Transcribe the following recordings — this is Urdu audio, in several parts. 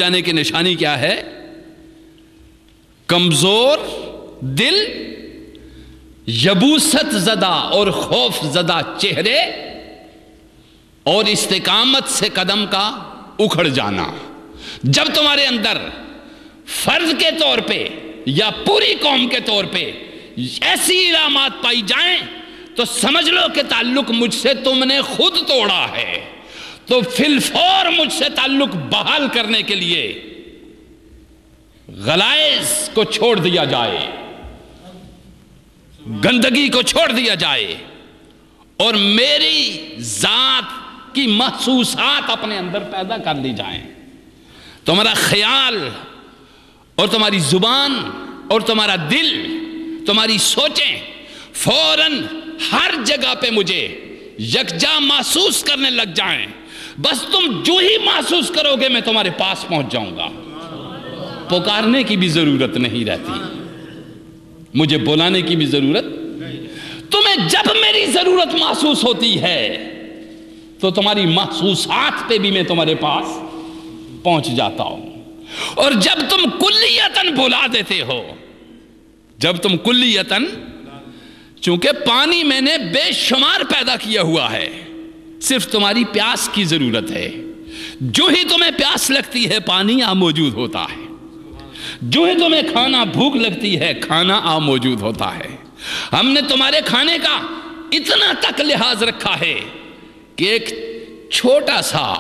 جانے کی نشانی کیا ہے؟ کمزور دل، یبوست زدہ اور خوف زدہ چہرے اور استقامت سے قدم کا اکھڑ جانا۔ جب تمہارے اندر فرض کے طور پہ یا پوری قوم کے طور پہ ایسی علامات پائی جائیں تو سمجھ لو کہ تعلق مجھ سے تم نے خود توڑا ہے، تو فی الفور مجھ سے تعلق بحال کرنے کے لیے غلائز کو چھوڑ دیا جائے، گندگی کو چھوڑ دیا جائے اور میری ذات کی محسوسات اپنے اندر پیدا کر لی جائیں۔ تمہارا خیال اور تمہاری زبان اور تمہارا دل، تمہاری سوچیں فوراً ہر جگہ پہ مجھے یکجا محسوس کرنے لگ جائیں۔ بس تم جو ہی محسوس کرو گے میں تمہارے پاس پہنچ جاؤں گا۔ پکارنے کی بھی ضرورت نہیں رہتی، مجھے بلانے کی بھی ضرورت۔ تمہیں جب میری ضرورت محسوس ہوتی ہے تو تمہاری محسوسات پہ بھی میں تمہارے پاس پہنچ جاتا ہوں، اور جب تم کلیتاً بھلا دیتے ہو، جب تم کلیتاً، چونکہ پانی میں نے بے شمار پیدا کیا ہوا ہے، صرف تمہاری پیاس کی ضرورت ہے۔ جو ہی تمہیں پیاس لگتی ہے پانی آ موجود ہوتا ہے، جو ہی تمہیں کھانا بھوک لگتی ہے کھانا آ موجود ہوتا ہے۔ ہم نے تمہارے کھانے کا اتنا تک لحاظ رکھا ہے کہ ایک چھوٹا سا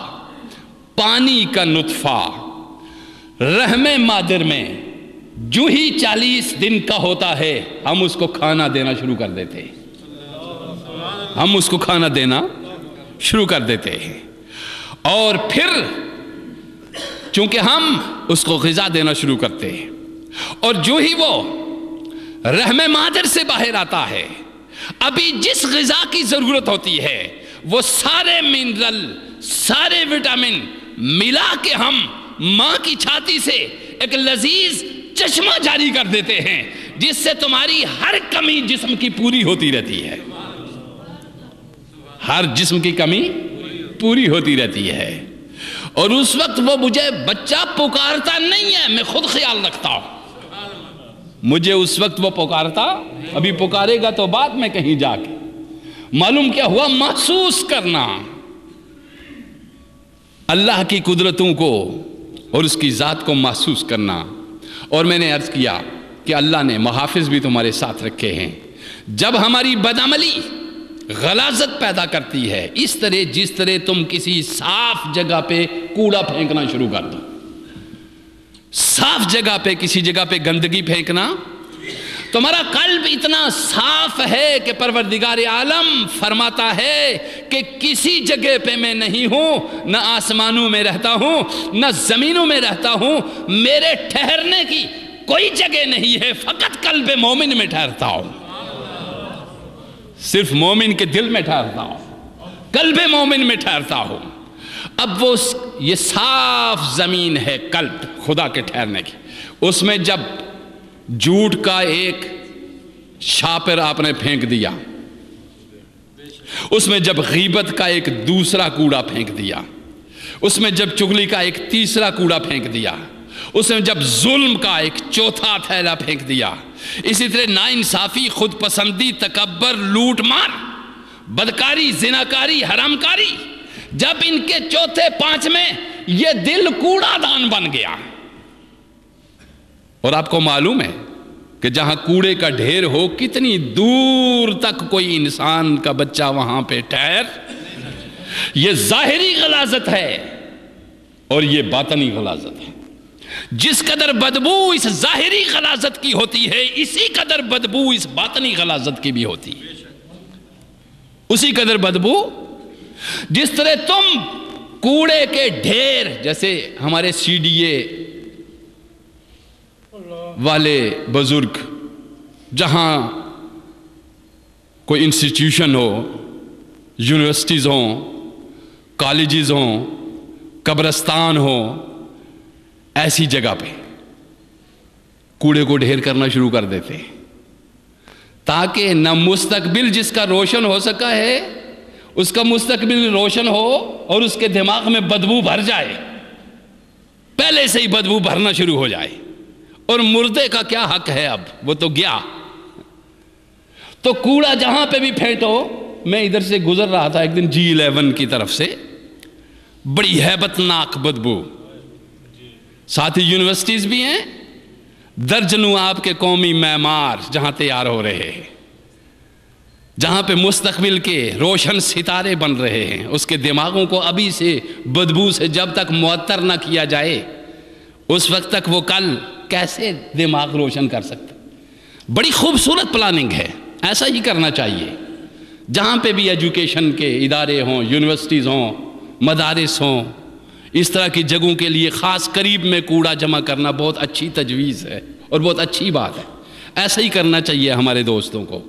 پانی کا نطفہ رحم مادر میں جو ہی 40 دن کا ہوتا ہے ہم اس کو کھانا دینا شروع کر دیتے ہیں، ہم اس کو کھانا دینا شروع کر دیتے ہیں، اور پھر چونکہ ہم اس کو غذا دینا شروع کرتے ہیں، اور جو ہی وہ رحم مادر سے باہر آتا ہے ابھی جس غذا کی ضرورت ہوتی ہے وہ سارے منرل، سارے وٹامن ملا کے ہم ماں کی چھاتی سے ایک لذیذ چشمہ جاری کر دیتے ہیں جس سے تمہاری ہر کمی جسم کی پوری ہوتی رہتی ہے، ہر جسم کی کمی پوری ہوتی رہتی ہے۔ اور اس وقت وہ مجھے بچہ پکارتا نہیں ہے، میں خود خیال رکھتا ہوں، مجھے اس وقت وہ پکارتا، ابھی پکارے گا تو بعد میں کہیں جا کے معلوم کیا ہوا، محسوس کرنا اللہ کی قدرتوں کو اور اس کی ذات کو محسوس کرنا۔ اور میں نے عرض کیا کہ اللہ نے محافظ بھی تمہارے ساتھ رکھے ہیں، جب ہماری بدعملی غلاظت پیدا کرتی ہے، اس طرح جس طرح تم کسی صاف جگہ پہ کوڑا پھینکنا شروع کر دو، صاف جگہ پہ کسی جگہ پہ گندگی پھینکنا، تمہارا قلب اتنا صاف ہے کہ پروردگار عالم فرماتا ہے کہ کسی جگہ پہ میں نہیں ہوں، نہ آسمانوں میں رہتا ہوں نہ زمینوں میں رہتا ہوں، میرے ٹھہرنے کی کوئی جگہ نہیں ہے، فقط قلب مومن میں ٹھہرتا ہوں، صرف مومن کے دل میں ٹھہرتا ہوں، قلب مومن میں ٹھہرتا ہوں۔ اب وہ یہ صاف زمین ہے قلب خدا کے ٹھہرنے کی، اس میں جب جھوٹ کا ایک شاپر آپ نے پھینک دیا، اس میں جب غیبت کا ایک دوسرا کوڑا پھینک دیا، اس میں جب چغلی کا ایک تیسرا کوڑا پھینک دیا، اس میں جب ظلم کا ایک چوتھا تھیلا پھینک دیا، اسی طرح ناانصافی، خود پسندی، تکبر، لوٹ مار، بدکاری، زناکاری، حرامکاری، جب ان کے چوتھے پانچویں یہ دل کوڑا دان بن گیا، اور آپ کو معلوم ہے کہ جہاں کوڑے کا ڈھیر ہو کتنی دور تک کوئی انسان کا بچہ وہاں پہ ٹھہر، یہ ظاہری غلاظت ہے اور یہ باطنی غلاظت ہے۔ جس قدر بدبو اس ظاہری غلاظت کی ہوتی ہے اسی قدر بدبو اس باطنی غلاظت کی بھی ہوتی ہے، اسی قدر بدبو جس طرح تم کوڑے کے ڈھیر، جیسے ہمارے سی ڈی اے والے بزرگ جہاں کوئی انسٹیٹیوشن ہو، یونیورسٹیز ہوں، کالجز ہوں، قبرستان ہو، ایسی جگہ پہ کوڑے کو ڈھیر کرنا شروع کر دیتے تاکہ نہ مستقبل جس کا روشن ہو سکا ہے اس کا مستقبل روشن ہو اور اس کے دماغ میں بدبو بھر جائے، پہلے سے ہی بدبو بھرنا شروع ہو جائے، اور مردے کا کیا حق ہے اب، وہ تو گیا۔ تو کوڑا جہاں پہ بھی پھینٹو، میں ادھر سے گزر رہا تھا ایک دن G11 کی طرف سے، بڑی ہیبت ناک بدبو، ساتھ ہی یونیورسٹیز بھی ہیں، درجنوں آپ کے قومی معمار جہاں تیار ہو رہے ہیں، جہاں پہ مستقبل کے روشن ستارے بن رہے ہیں، اس کے دماغوں کو ابھی سے بدبو سے جب تک معطر نہ کیا جائے، اس وقت تک وہ کل کیسے دماغ روشن کر سکتے۔ بڑی خوبصورت پلاننگ ہے، ایسا ہی کرنا چاہیے۔ جہاں پہ بھی ایجوکیشن کے ادارے ہوں، یونیورسٹیز ہوں، مدارس ہوں، اس طرح کی جگہوں کے لیے خاص قریب میں کوڑا جمع کرنا بہت اچھی تجویز ہے اور بہت اچھی بات ہے۔ ایسا ہی کرنا چاہیے ہمارے دوستوں کو،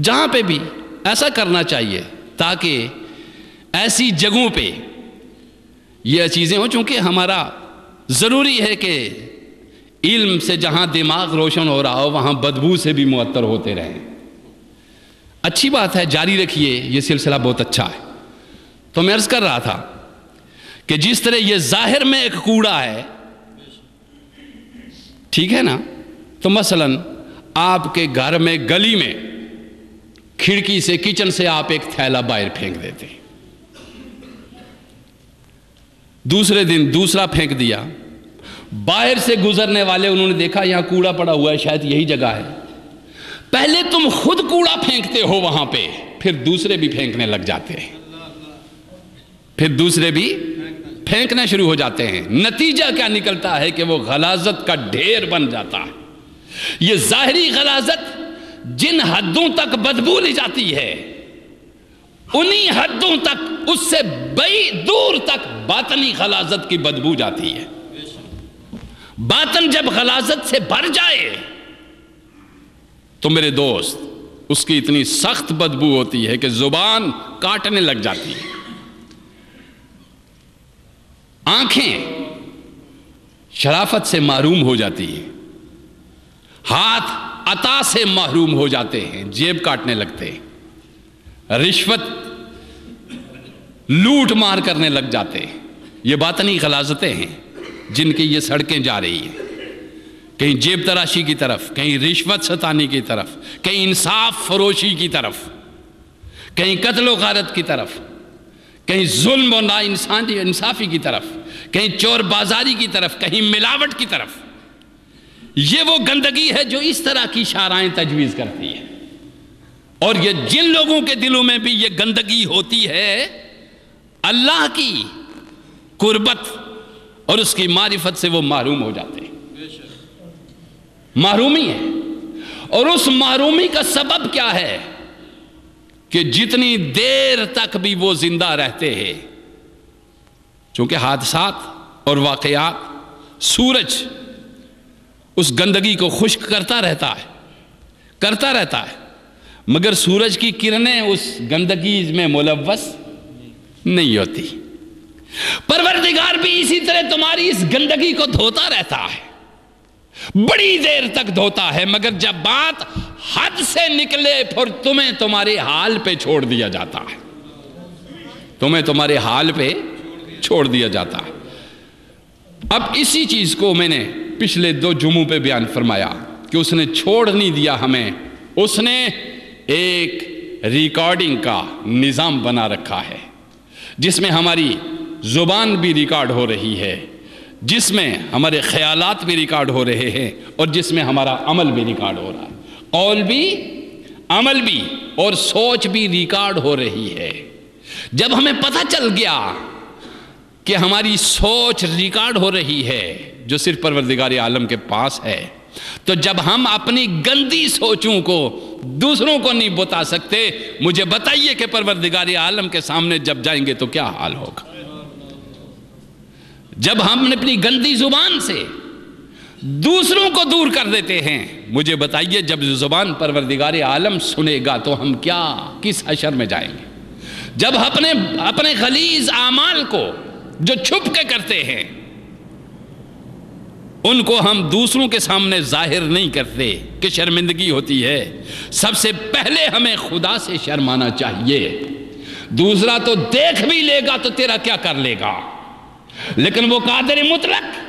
جہاں پہ بھی ایسا کرنا چاہیے، تاکہ ایسی جگہوں پہ یہ چیزیں ہوں۔ چونکہ ہمارا ضروری ہے کہ علم سے جہاں دماغ روشن ہو رہا ہو، وہاں بدبو سے بھی معطر ہوتے رہیں۔ اچھی بات ہے، جاری رکھیے، یہ سلسلہ بہت اچھا ہے۔ تو میں عرض کر رہا تھا کہ جس طرح یہ ظاہر میں ایک کوڑا ہے، ٹھیک ہے نا، تو مثلاً آپ کے گھر میں گلی میں کھڑکی سے، کچن سے آپ ایک تھیلا باہر پھینک دیتے، دوسرے دن دوسرا پھینک دیا، باہر سے گزرنے والے انہوں نے دیکھا یہاں کوڑا پڑا ہوا ہے، شاید یہی جگہ ہے۔ پہلے تم خود کوڑا پھینکتے ہو وہاں پہ، پھر دوسرے بھی پھینکنے لگ جاتے ہیں، پھر دوسرے بھی پھینکنا شروع ہو جاتے ہیں۔ نتیجہ کیا نکلتا ہے کہ وہ غلاظت کا ڈھیر بن جاتا ہے۔ یہ ظاہری غلاظت جن حدوں تک بدبو لی جاتی ہے، انہی حدوں تک، اس سے بئی دور تک باطنی غلاظت کی بدبو جاتی ہے۔ باطن جب غلاظت سے بھر جائے تو میرے دوست، اس کی اتنی سخت بدبو ہوتی ہے کہ زبان کاٹنے لگ جاتی ہے، آنکھیں شرافت سے محروم ہو جاتی ہیں، ہاتھ عطا سے محروم ہو جاتے ہیں، جیب کاٹنے لگتے ہیں، رشوت لوٹ مار کرنے لگ جاتے ہیں۔ یہ باطنی غلاظتیں ہیں جن کی یہ سڑکیں جا رہی ہیں، کہیں جیب تراشی کی طرف، کہیں رشوت ستانی کی طرف، کہیں انصاف فروشی کی طرف، کہیں قتل و غارت کی طرف، کہیں ظلم و انصافی کی طرف، کہیں چور بازاری کی طرف، کہیں ملاوٹ کی طرف۔ یہ وہ گندگی ہے جو اس طرح کی شارائیں تجویز کرتی ہے، اور یہ جن لوگوں کے دلوں میں بھی یہ گندگی ہوتی ہے، اللہ کی قربت اور اس کی معرفت سے وہ محروم ہو جاتے ہیں۔ محرومی ہے، اور اس محرومی کا سبب کیا ہے کہ جتنی دیر تک بھی وہ زندہ رہتے ہیں، چونکہ حادثات اور واقعات، سورج اس گندگی کو خشک کرتا رہتا ہے، مگر سورج کی کرنیں اس گندگی میں ملوث نہیں ہوتی۔ پروردگار بھی اسی طرح تمہاری اس گندگی کو دھوتا رہتا ہے، بڑی دیر تک دھوتا ہے، مگر جب بات حد سے نکلے پھر تمہیں تمہارے حال پہ چھوڑ دیا جاتا ہے، تمہارے حال پہ چھوڑ دیا جاتا ہے۔ اب اسی چیز کو میں نے پچھلے 2 جمعوں پہ بیان فرمایا کہ اس نے چھوڑ نہیں دیا ہمیں، اس نے ایک ریکارڈنگ کا نظام بنا رکھا ہے، جس میں ہماری زبان بھی ریکارڈ ہو رہی ہے، جس میں ہمارے خیالات بھی ریکارڈ ہو رہے ہیں، اور جس میں ہمارا عمل بھی ریکارڈ ہو رہا ہے، قول بھی، عمل بھی، اور سوچ بھی ریکارڈ ہو رہی ہے۔ جب ہمیں پتہ چل گیا کہ ہماری سوچ ریکارڈ ہو رہی ہے جو صرف پروردگار عالم کے پاس ہے، تو جب ہم اپنی گندی سوچوں کو دوسروں کو نہیں بتا سکتے، مجھے بتائیے کہ پروردگار عالم کے سامنے جب جائیں گے تو کیا حال ہوگا؟ جب ہم اپنی گندی زبان سے دوسروں کو دور کر دیتے ہیں، مجھے بتائیے جب زبان پروردگار عالم سنے گا تو ہم کس حشر میں جائیں گے؟ جب اپنے غلیظ اعمال کو جو چھپ کے کرتے ہیں، ان کو ہم دوسروں کے سامنے ظاہر نہیں کرتے کہ شرمندگی ہوتی ہے، سب سے پہلے ہمیں خدا سے شرمانا چاہیے۔ دوسرا تو دیکھ بھی لے گا تو تیرا کیا کر لے گا؟ لیکن وہ قادر مطلق